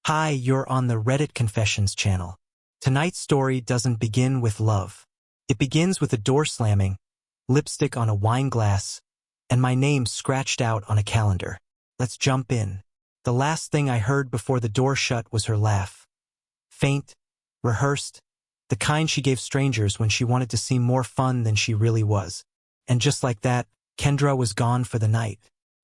Hi, you're on the Reddit Confessions channel. Tonight's story doesn't begin with love. It begins with a door slamming, lipstick on a wine glass, and my name scratched out on a calendar. Let's jump in. The last thing I heard before the door shut was her laugh. Faint, rehearsed, the kind she gave strangers when she wanted to seem more fun than she really was. And just like that, Kendra was gone for the night.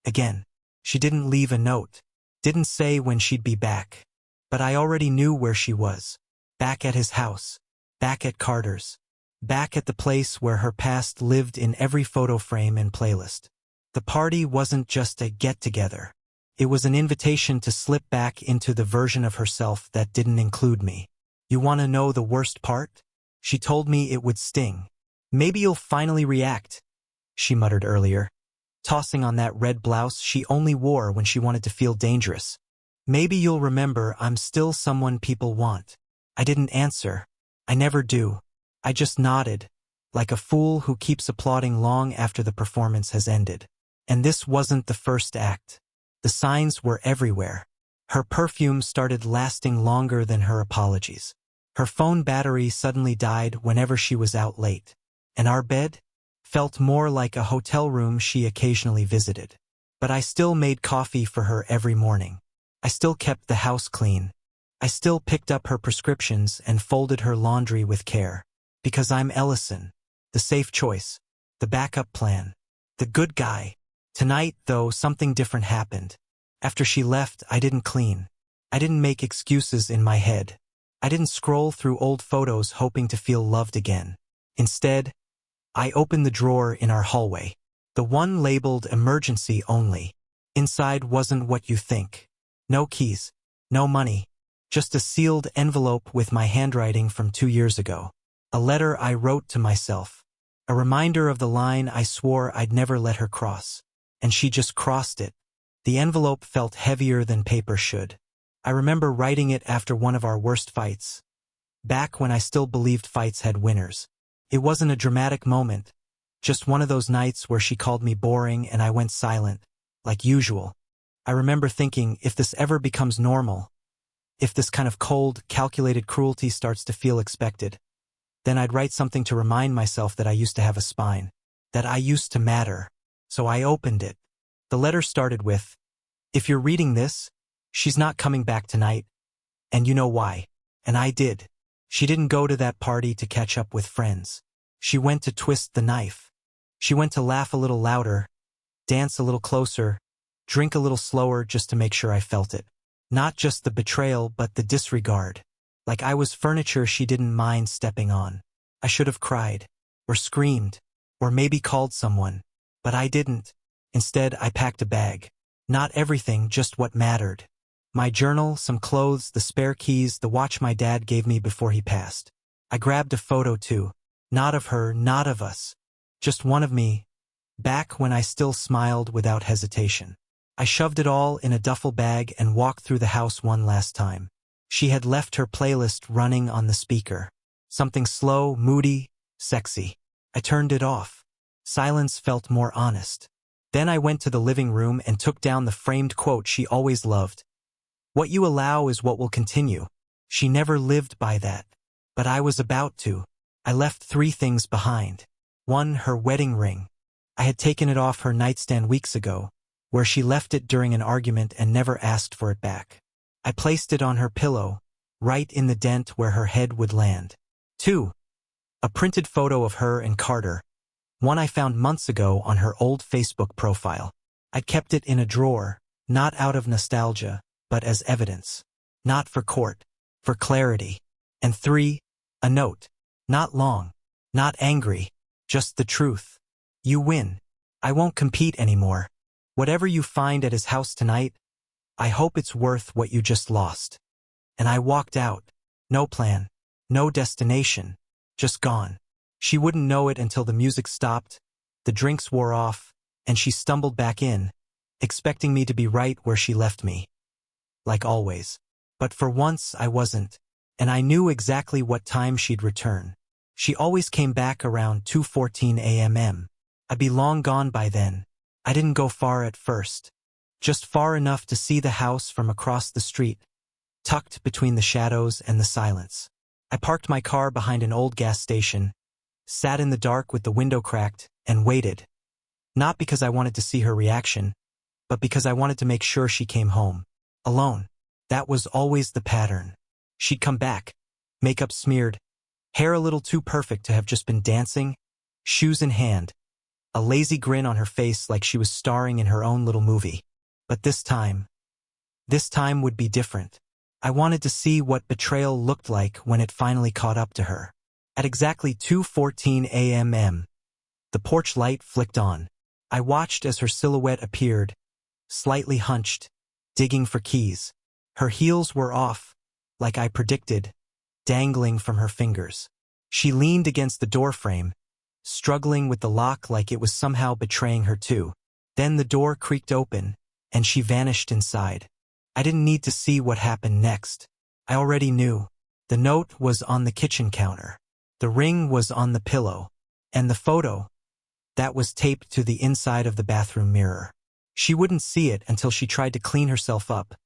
Again. She didn't leave a note. Didn't say when she'd be back. But I already knew where she was. Back at his house. Back at Carter's. Back at the place where her past lived in every photo frame and playlist. The party wasn't just a get-together. It was an invitation to slip back into the version of herself that didn't include me. You want to know the worst part? She told me it would sting. Maybe you'll finally react, she muttered earlier, tossing on that red blouse she only wore when she wanted to feel dangerous. Maybe you'll remember I'm still someone people want. I didn't answer. I never do. I just nodded, like a fool who keeps applauding long after the performance has ended. And this wasn't the first act. The signs were everywhere. Her perfume started lasting longer than her apologies. Her phone battery suddenly died whenever she was out late. And our bed felt more like a hotel room she occasionally visited. But I still made coffee for her every morning. I still kept the house clean. I still picked up her prescriptions and folded her laundry with care. Because I'm Ellison, the safe choice, the backup plan, the good guy. Tonight, though, something different happened. After she left, I didn't clean. I didn't make excuses in my head. I didn't scroll through old photos hoping to feel loved again. Instead, I opened the drawer in our hallway. The one labeled emergency only. Inside wasn't what you think. No keys, no money, just a sealed envelope with my handwriting from 2 years ago. A letter I wrote to myself. A reminder of the line I swore I'd never let her cross. And she just crossed it. The envelope felt heavier than paper should. I remember writing it after one of our worst fights. Back when I still believed fights had winners. It wasn't a dramatic moment. Just one of those nights where she called me boring and I went silent, like usual. I remember thinking, if this ever becomes normal, if this kind of cold, calculated cruelty starts to feel expected, then I'd write something to remind myself that I used to have a spine, that I used to matter. So I opened it. The letter started with, "If you're reading this, she's not coming back tonight, and you know why." And I did. She didn't go to that party to catch up with friends. She went to twist the knife. She went to laugh a little louder, dance a little closer, drink a little slower just to make sure I felt it. Not just the betrayal, but the disregard. Like I was furniture she didn't mind stepping on. I should have cried, or screamed, or maybe called someone. But I didn't. Instead, I packed a bag. Not everything, just what mattered. My journal, some clothes, the spare keys, the watch my dad gave me before he passed. I grabbed a photo too. Not of her, not of us. Just one of me, back when I still smiled without hesitation. I shoved it all in a duffel bag and walked through the house one last time. She had left her playlist running on the speaker. Something slow, moody, sexy. I turned it off. Silence felt more honest. Then I went to the living room and took down the framed quote she always loved. "What you allow is what will continue." She never lived by that. But I was about to. I left 3 things behind. 1, her wedding ring. I had taken it off her nightstand weeks ago, where she left it during an argument and never asked for it back. I placed it on her pillow, right in the dent where her head would land. 2, a printed photo of her and Carter. One I found months ago on her old Facebook profile. I'd kept it in a drawer, not out of nostalgia, but as evidence. Not for court, for clarity. And 3, a note. Not long, not angry, just the truth. "You win. I won't compete anymore. Whatever you find at his house tonight, I hope it's worth what you just lost." And I walked out. No plan, no destination, just gone. She wouldn't know it until the music stopped, the drinks wore off, and she stumbled back in, expecting me to be right where she left me. Like always. But for once I wasn't, and I knew exactly what time she'd return. She always came back around 2:14 a.m. I'd be long gone by then. I didn't go far at first. Just far enough to see the house from across the street. tucked between the shadows and the silence. I parked my car behind an old gas station, sat in the dark with the window cracked, and waited. Not because I wanted to see her reaction, but because I wanted to make sure she came home. Alone. That was always the pattern. She'd come back, makeup smeared, hair a little too perfect to have just been dancing, shoes in hand, a lazy grin on her face like she was starring in her own little movie. But this time would be different. I wanted to see what betrayal looked like when it finally caught up to her. At exactly 2:14 a.m., the porch light flicked on. I watched as her silhouette appeared, slightly hunched, digging for keys. Her heels were off, like I predicted, dangling from her fingers. She leaned against the doorframe, struggling with the lock like it was somehow betraying her too. Then the door creaked open, and she vanished inside. I didn't need to see what happened next. I already knew. The note was on the kitchen counter. The ring was on the pillow. And the photo, that was taped to the inside of the bathroom mirror. She wouldn't see it until she tried to clean herself up,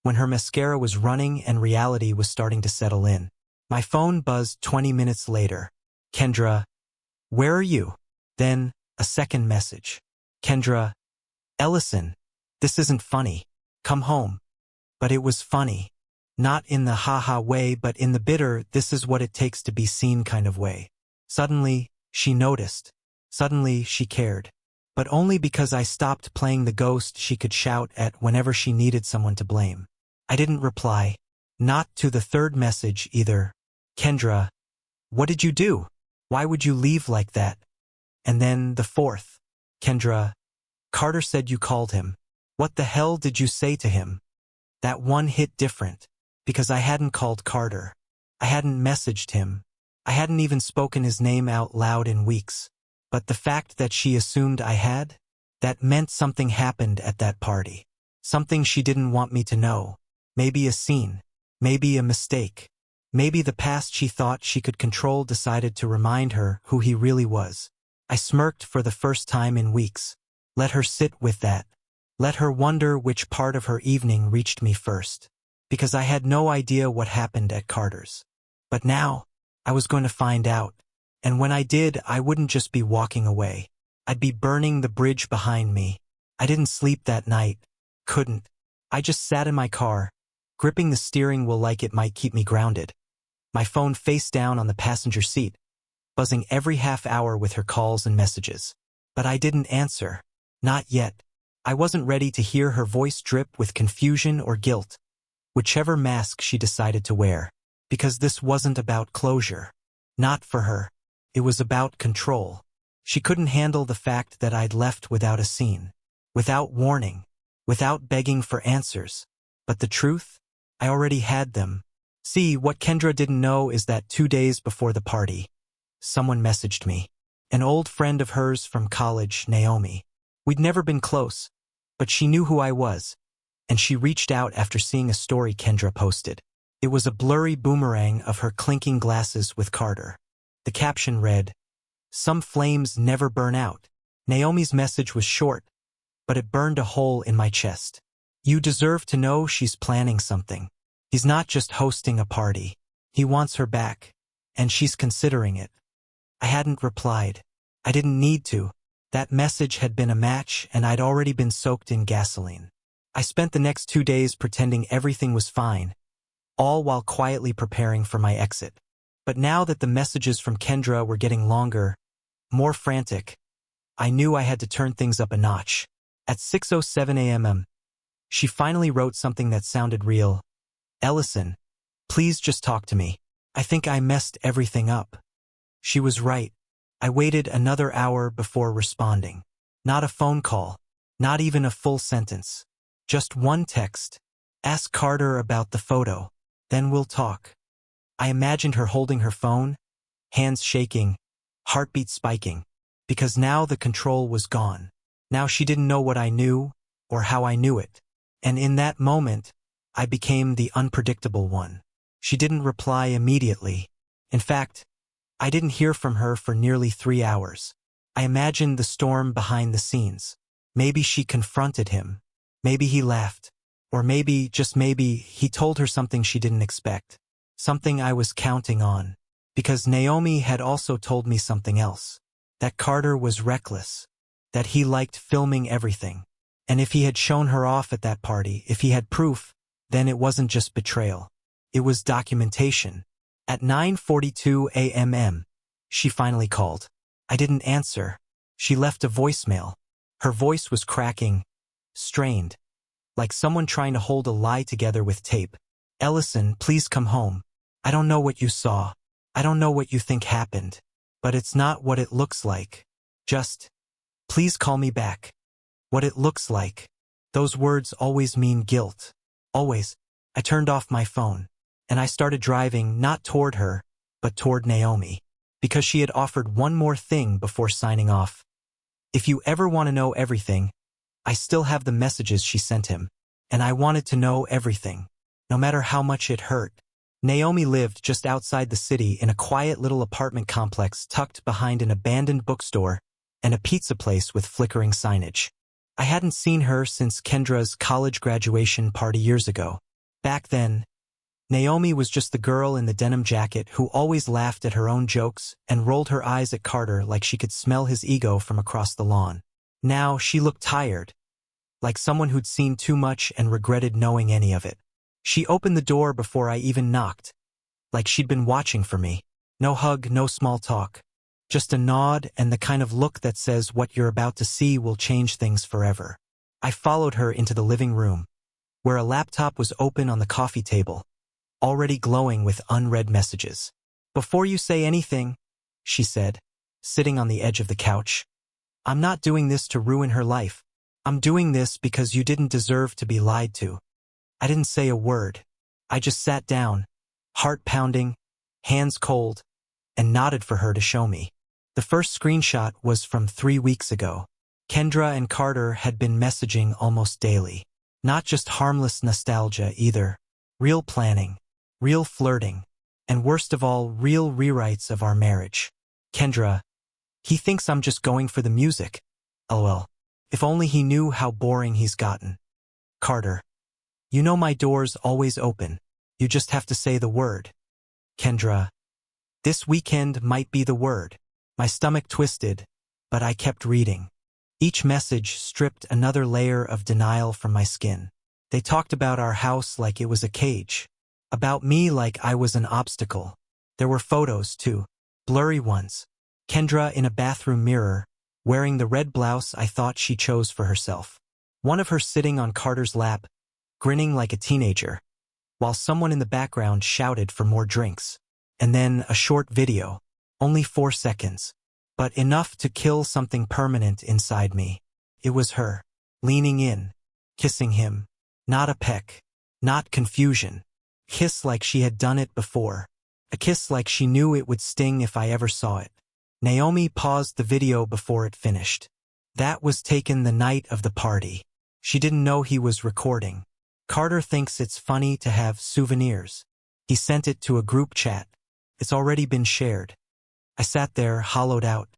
when her mascara was running and reality was starting to settle in. My phone buzzed 20 minutes later. Kendra, where are you? Then, a second message. Kendra, Ellison, this isn't funny. Come home. But it was funny. Not in the ha-ha way, but in the bitter, this is what it takes to be seen kind of way. Suddenly, she noticed. Suddenly, she cared. But only because I stopped playing the ghost she could shout at whenever she needed someone to blame. I didn't reply. Not to the third message either. Kendra, what did you do? Why would you leave like that? And then the fourth. Kendra, Carter said you called him. What the hell did you say to him? That one hit different, because I hadn't called Carter. I hadn't messaged him. I hadn't even spoken his name out loud in weeks. But the fact that she assumed I had, that meant something happened at that party. Something she didn't want me to know. Maybe a scene. Maybe a mistake. Maybe the past she thought she could control decided to remind her who he really was. I smirked for the first time in weeks. Let her sit with that. Let her wonder which part of her evening reached me first. Because I had no idea what happened at Carter's. But now, I was going to find out. And when I did, I wouldn't just be walking away. I'd be burning the bridge behind me. I didn't sleep that night. Couldn't. I just sat in my car, gripping the steering wheel like it might keep me grounded. My phone face down on the passenger seat, buzzing every half hour with her calls and messages. But I didn't answer. Not yet. I wasn't ready to hear her voice drip with confusion or guilt, whichever mask she decided to wear. Because this wasn't about closure. Not for her. It was about control. She couldn't handle the fact that I'd left without a scene, without warning, without begging for answers. But the truth? I already had them. See, what Kendra didn't know is that 2 days before the party, someone messaged me. An old friend of hers from college, Naomi. We'd never been close, but she knew who I was, and she reached out after seeing a story Kendra posted. It was a blurry boomerang of her clinking glasses with Carter. The caption read, "Some flames never burn out." Naomi's message was short, but it burned a hole in my chest. You deserve to know she's planning something. He's not just hosting a party. He wants her back, and she's considering it. I hadn't replied. I didn't need to. That message had been a match, and I'd already been soaked in gasoline. I spent the next 2 days pretending everything was fine, all while quietly preparing for my exit. But now that the messages from Kendra were getting longer, more frantic, I knew I had to turn things up a notch. At 6:07 a.m., she finally wrote something that sounded real. Ellison, please just talk to me. I think I messed everything up. She was right. I waited another hour before responding. Not a phone call. Not even a full sentence. Just one text. Ask Carter about the photo. Then we'll talk. I imagined her holding her phone, hands shaking, heartbeat spiking, because now the control was gone. Now she didn't know what I knew, or how I knew it. And in that moment, I became the unpredictable one. She didn't reply immediately. In fact, I didn't hear from her for nearly 3 hours. I imagined the storm behind the scenes. Maybe she confronted him. Maybe he laughed. Or maybe, just maybe, he told her something she didn't expect. Something I was counting on. Because Naomi had also told me something else. That Carter was reckless. That he liked filming everything. And if he had shown her off at that party, if he had proof, then it wasn't just betrayal. It was documentation. At 9:42 a.m., she finally called. I didn't answer. She left a voicemail. Her voice was cracking, strained, like someone trying to hold a lie together with tape. Ellison, please come home. I don't know what you saw. I don't know what you think happened. But it's not what it looks like. Just, please call me back. What it looks like. Those words always mean guilt. Always. I turned off my phone. And I started driving not toward her, but toward Naomi. Because she had offered one more thing before signing off. If you ever want to know everything, I still have the messages she sent him. And I wanted to know everything. No matter how much it hurt. Naomi lived just outside the city in a quiet little apartment complex tucked behind an abandoned bookstore and a pizza place with flickering signage. I hadn't seen her since Kendra's college graduation party years ago. Back then, Naomi was just the girl in the denim jacket who always laughed at her own jokes and rolled her eyes at Carter like she could smell his ego from across the lawn. Now she looked tired, like someone who'd seen too much and regretted knowing any of it. She opened the door before I even knocked, like she'd been watching for me. No hug, no small talk. Just a nod and the kind of look that says what you're about to see will change things forever. I followed her into the living room, where a laptop was open on the coffee table, already glowing with unread messages. Before you say anything, she said, sitting on the edge of the couch, I'm not doing this to ruin her life. I'm doing this because you didn't deserve to be lied to. I didn't say a word. I just sat down, heart pounding, hands cold, and nodded for her to show me. The first screenshot was from 3 weeks ago. Kendra and Carter had been messaging almost daily. Not just harmless nostalgia either. Real planning, real flirting, and worst of all, real rewrites of our marriage. Kendra, he thinks I'm just going for the music. LOL. If only he knew how boring he's gotten. Carter, you know my door's always open. You just have to say the word. Kendra, this weekend might be the word. My stomach twisted, but I kept reading. Each message stripped another layer of denial from my skin. They talked about our house like it was a cage. About me like I was an obstacle. There were photos, too. Blurry ones. Kendra in a bathroom mirror, wearing the red blouse I thought she chose for herself. One of her sitting on Carter's lap, grinning like a teenager, while someone in the background shouted for more drinks. And then a short video, only 4 seconds, but enough to kill something permanent inside me. It was her, leaning in, kissing him. Not a peck, not confusion. Kiss like she had done it before. A kiss like she knew it would sting if I ever saw it. Naomi paused the video before it finished. That was taken the night of the party. She didn't know he was recording. Carter thinks it's funny to have souvenirs. He sent it to a group chat. It's already been shared. I sat there, hollowed out.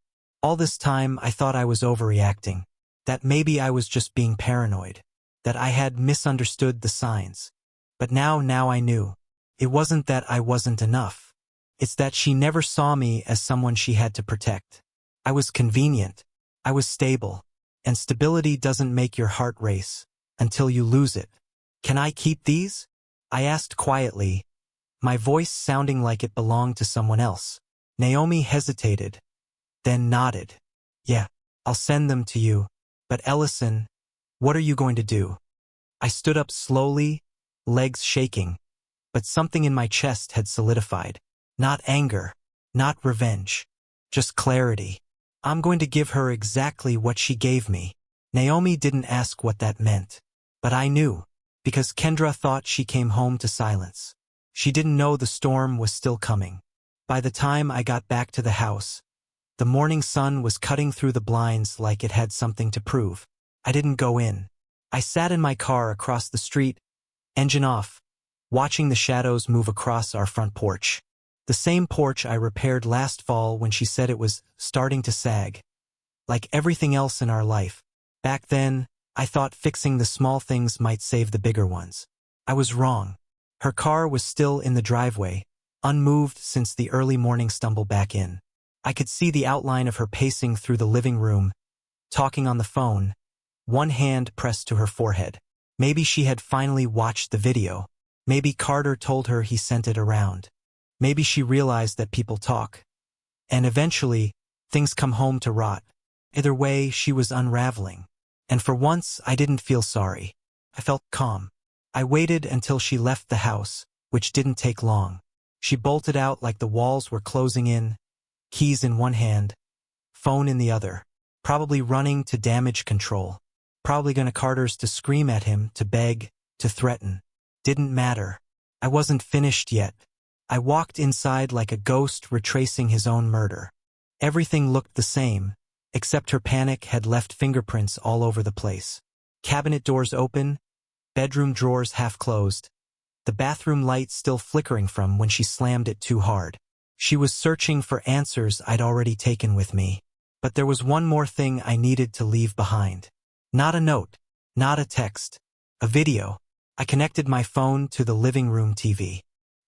All this time, I thought I was overreacting. That maybe I was just being paranoid. That I had misunderstood the signs. But now I knew. It wasn't that I wasn't enough. It's that she never saw me as someone she had to protect. I was convenient. I was stable. And stability doesn't make your heart race until you lose it. Can I keep these? I asked quietly, my voice sounding like it belonged to someone else. Naomi hesitated, then nodded. Yeah, I'll send them to you. But Ellison, what are you going to do? I stood up slowly, legs shaking, but something in my chest had solidified. Not anger, not revenge, just clarity. I'm going to give her exactly what she gave me. Naomi didn't ask what that meant, but I knew, because Kendra thought she came home to silence. She didn't know the storm was still coming. By the time I got back to the house, the morning sun was cutting through the blinds like it had something to prove. I didn't go in. I sat in my car across the street, engine off, watching the shadows move across our front porch. The same porch I repaired last fall when she said it was starting to sag. Like everything else in our life. Back then, I thought fixing the small things might save the bigger ones. I was wrong. Her car was still in the driveway, unmoved since the early morning stumble back in. I could see the outline of her pacing through the living room, talking on the phone, one hand pressed to her forehead. Maybe she had finally watched the video. Maybe Carter told her he sent it around. Maybe she realized that people talk. And eventually, things come home to rot. Either way, she was unraveling. And for once, I didn't feel sorry. I felt calm. I waited until she left the house, which didn't take long. She bolted out like the walls were closing in, keys in one hand, phone in the other, probably running to damage control. Probably gonna Carter's to scream at him, to beg, to threaten. Didn't matter. I wasn't finished yet. I walked inside like a ghost retracing his own murder. Everything looked the same, except her panic had left fingerprints all over the place. Cabinet doors open, bedroom drawers half closed, the bathroom light still flickering from when she slammed it too hard. She was searching for answers I'd already taken with me. But there was one more thing I needed to leave behind. Not a note, not a text, a video. I connected my phone to the living room TV.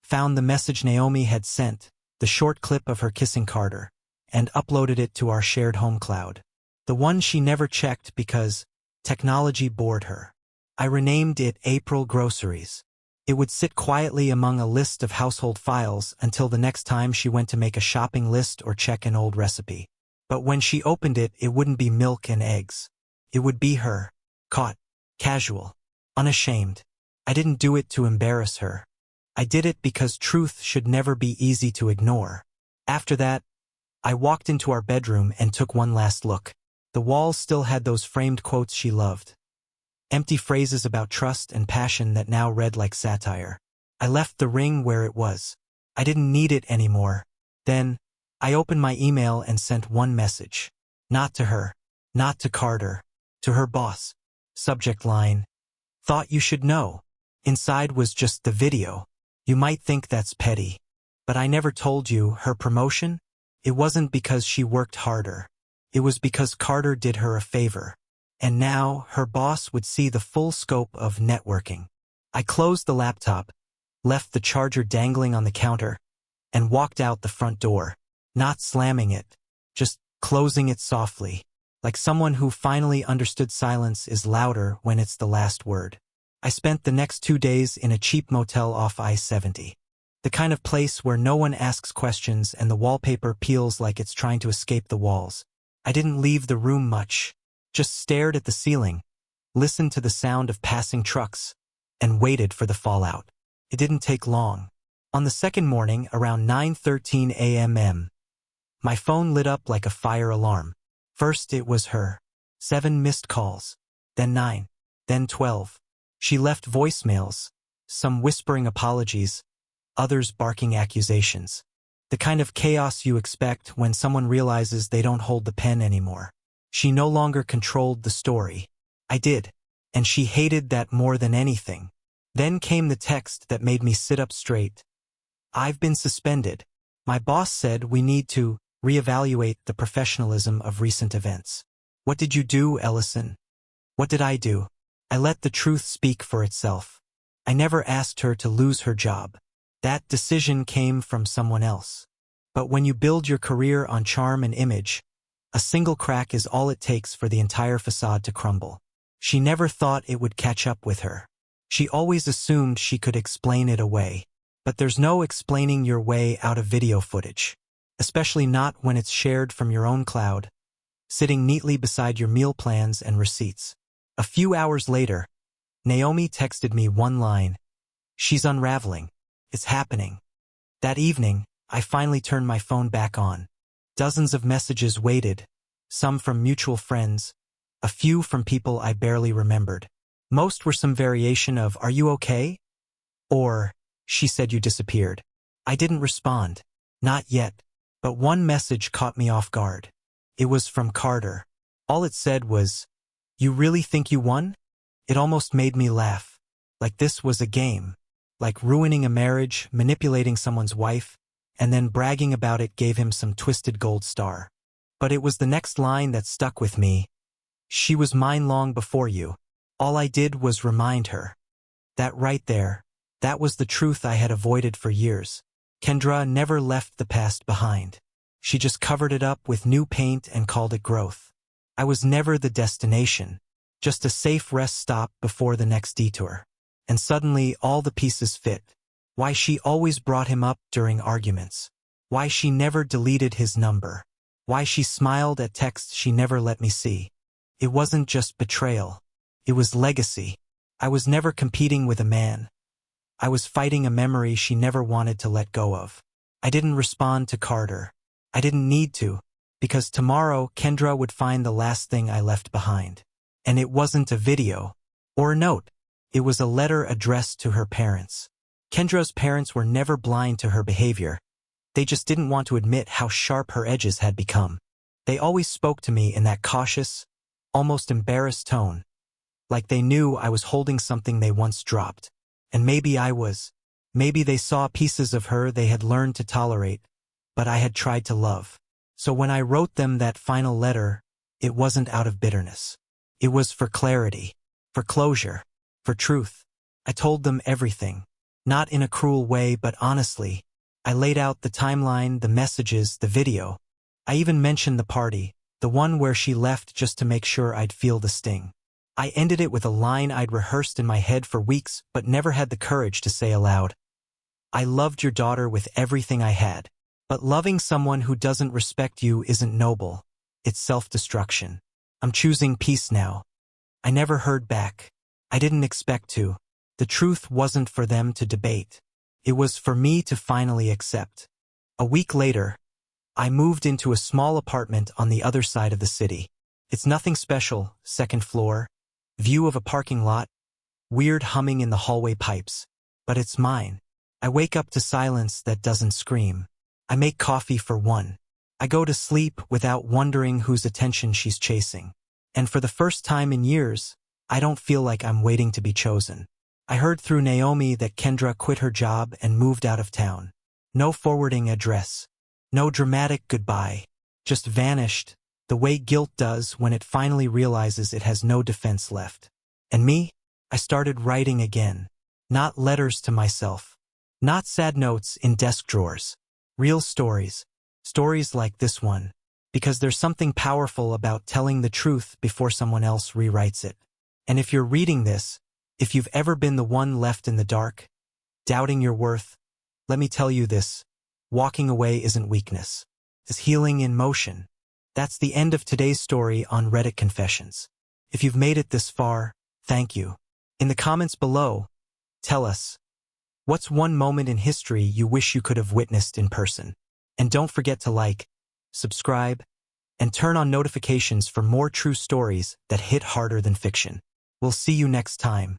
Found the message Naomi had sent, the short clip of her kissing Carter, and uploaded it to our shared home cloud. The one she never checked because technology bored her. I renamed it April Groceries. It would sit quietly among a list of household files until the next time she went to make a shopping list or check an old recipe. But when she opened it, it wouldn't be milk and eggs. It would be her. Caught. Casual. Unashamed. I didn't do it to embarrass her. I did it because truth should never be easy to ignore. After that, I walked into our bedroom and took one last look. The walls still had those framed quotes she loved. Empty phrases about trust and passion that now read like satire. I left the ring where it was. I didn't need it anymore. Then, I opened my email and sent one message. Not to her. Not to Carter. To her boss. Subject line. Thought you should know. Inside was just the video. You might think that's petty. But I never told you her promotion? It wasn't because she worked harder. It was because Carter did her a favor. And now, her boss would see the full scope of networking. I closed the laptop, left the charger dangling on the counter, and walked out the front door. Not slamming it, just closing it softly, like someone who finally understood silence is louder when it's the last word. I spent the next 2 days in a cheap motel off I-70. The kind of place where no one asks questions and the wallpaper peels like it's trying to escape the walls. I didn't leave the room much. Just stared at the ceiling, listened to the sound of passing trucks, and waited for the fallout. It didn't take long. On the second morning, around 9:13 a.m., my phone lit up like a fire alarm. First it was her. 7 missed calls. Then 9. Then 12. She left voicemails, some whispering apologies, others barking accusations. The kind of chaos you expect when someone realizes they don't hold the pen anymore. She no longer controlled the story. I did, and she hated that more than anything. Then came the text that made me sit up straight. I've been suspended. My boss said we need to reevaluate the professionalism of recent events. What did you do, Ellison? What did I do? I let the truth speak for itself. I never asked her to lose her job. That decision came from someone else. But when you build your career on charm and image, a single crack is all it takes for the entire facade to crumble. She never thought it would catch up with her. She always assumed she could explain it away. But there's no explaining your way out of video footage. Especially not when it's shared from your own cloud, sitting neatly beside your meal plans and receipts. A few hours later, Naomi texted me one line. She's unraveling. It's happening. That evening, I finally turned my phone back on. Dozens of messages waited, some from mutual friends, a few from people I barely remembered. Most were some variation of, "Are you okay?" Or, "She said you disappeared." I didn't respond. Not yet. But one message caught me off guard. It was from Carter. All it said was, "You really think you won?" It almost made me laugh. Like this was a game. Like ruining a marriage, manipulating someone's wife, and then bragging about it gave him some twisted gold star. But it was the next line that stuck with me. She was mine long before you. All I did was remind her. That right there, that was the truth I had avoided for years. Kendra never left the past behind. She just covered it up with new paint and called it growth. I was never the destination, just a safe rest stop before the next detour. And suddenly all the pieces fit. Why she always brought him up during arguments. Why she never deleted his number. Why she smiled at texts she never let me see. It wasn't just betrayal. It was legacy. I was never competing with a man. I was fighting a memory she never wanted to let go of. I didn't respond to Carter. I didn't need to, because tomorrow Kendra would find the last thing I left behind. And it wasn't a video or a note. It was a letter addressed to her parents. Kendra's parents were never blind to her behavior. They just didn't want to admit how sharp her edges had become. They always spoke to me in that cautious, almost embarrassed tone, like they knew I was holding something they once dropped. And maybe I was. Maybe they saw pieces of her they had learned to tolerate, but I had tried to love. So when I wrote them that final letter, it wasn't out of bitterness. It was for clarity, for closure, for truth. I told them everything. Not in a cruel way, but honestly. I laid out the timeline, the messages, the video. I even mentioned the party, the one where she left just to make sure I'd feel the sting. I ended it with a line I'd rehearsed in my head for weeks but never had the courage to say aloud. I loved your daughter with everything I had. But loving someone who doesn't respect you isn't noble. It's self-destruction. I'm choosing peace now. I never heard back. I didn't expect to. The truth wasn't for them to debate. It was for me to finally accept. A week later, I moved into a small apartment on the other side of the city. It's nothing special, second floor, view of a parking lot, weird humming in the hallway pipes. But it's mine. I wake up to silence that doesn't scream. I make coffee for one. I go to sleep without wondering whose attention she's chasing. And for the first time in years, I don't feel like I'm waiting to be chosen. I heard through Naomi that Kendra quit her job and moved out of town. No forwarding address. No dramatic goodbye. Just vanished, the way guilt does when it finally realizes it has no defense left. And me? I started writing again. Not letters to myself. Not sad notes in desk drawers. Real stories. Stories like this one. Because there's something powerful about telling the truth before someone else rewrites it. And if you're reading this, if you've ever been the one left in the dark, doubting your worth, let me tell you this. Walking away isn't weakness. It's healing in motion. That's the end of today's story on Reddit Confessions. If you've made it this far, thank you. In the comments below, tell us, what's one moment in history you wish you could have witnessed in person? And don't forget to like, subscribe, and turn on notifications for more true stories that hit harder than fiction. We'll see you next time.